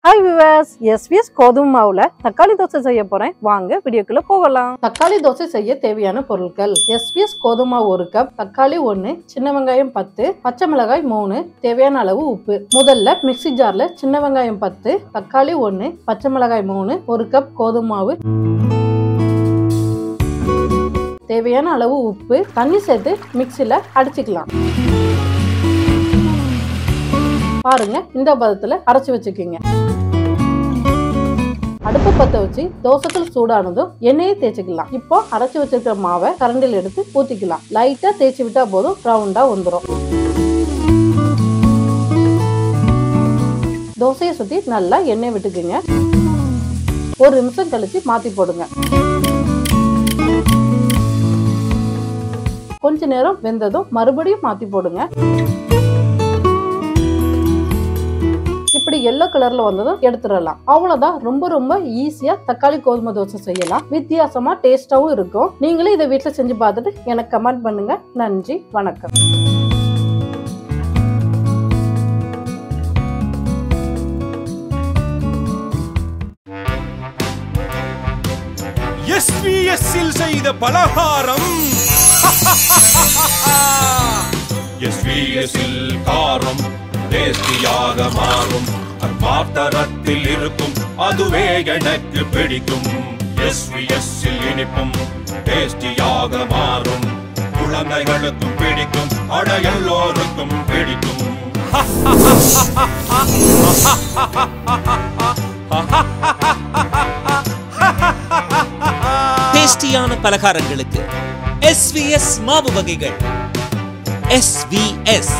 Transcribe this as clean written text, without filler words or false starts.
Hi viewers, SVS கோதுமை மாவுல தக்காளி தோசை செய்ய போறேன். வாங்க வீடியோக்குள்ள போகலாம். தக்காளி தோசை செய்ய தேவையான பொருட்கள்: எஸ்விஎஸ் கோதுமை மாவு 1 கப், தக்காளி 1, சின்ன வெங்காயம் 10, பச்சை மிளகாய் 3, தேவையான அளவு உப்பு. முதல்ல மிக்ஸி ஜார்ல சின்ன வெங்காயம் 10, தக்காளி 1, பச்சை மிளகாய் 3, 1 கப் கோதுமை மாவு, தேவையான அளவு உப்பு, தண்ணி சேர்த்து மிக்ஸில அடிச்சுக்கலாம். பாருங்க, இந்த பதத்துல அரைச்சு வச்சுக்கோங்க. அடுப்பு பத்த வச்சு தோசைகள் சூடானதும் எண்ணெயை தேய்ச்சிக்கலாம். இப்போ அரைச்சு வச்சிருக்கிற மாவை கரண்டில் எடுத்து ஊத்திக்கலாம். லைட்டா தேய்ச்சி விட்டா போதும், ரவுண்டா வந்துடும். தோசையை சுத்தி நல்லா எண்ணெய் விட்டுக்குங்க. 1 நிமிஷம் கழிச்சு மாத்தி போடுங்க. கொஞ்ச நேரம் வெந்ததும் மறுபடியும் மாத்தி போடுங்க. இப்படி எல்லோ கலர்ல வந்ததும் எடுத்துடலாம். அவ்வளவுதான். ரொம்ப ஈஸியா தக்காளி கோதுமை தோசை செய்யலாம். வித்தியாசமா டேஸ்டாவும் இருக்கும். நீங்களும் இதை வீட்டுல செஞ்சு பார்த்துட்டு எனக்கு கமெண்ட் பண்ணுங்க. நன்றி, வணக்கம். எஸ்விஎஸ் இல் செய்த பலகாரம், எஸ்விஎஸ் இல் காரம் டேஸ்டியாக மாறும். அர்மாத்தரத்தில் இருக்கும், அதுவே எனக்கு பிடிக்கும். எஸ்விஎஸ் இல் இனிப்பும் டேஸ்டியாக மாறும். குழந்தைகளுக்கும் பிடிக்கும், அட எல்லோருக்கும் பிடிக்கும். டேஸ்டியான பலகாரங்களுக்கு எஸ்விஎஸ் மாவு வகைகள். எஸ்விஎஸ்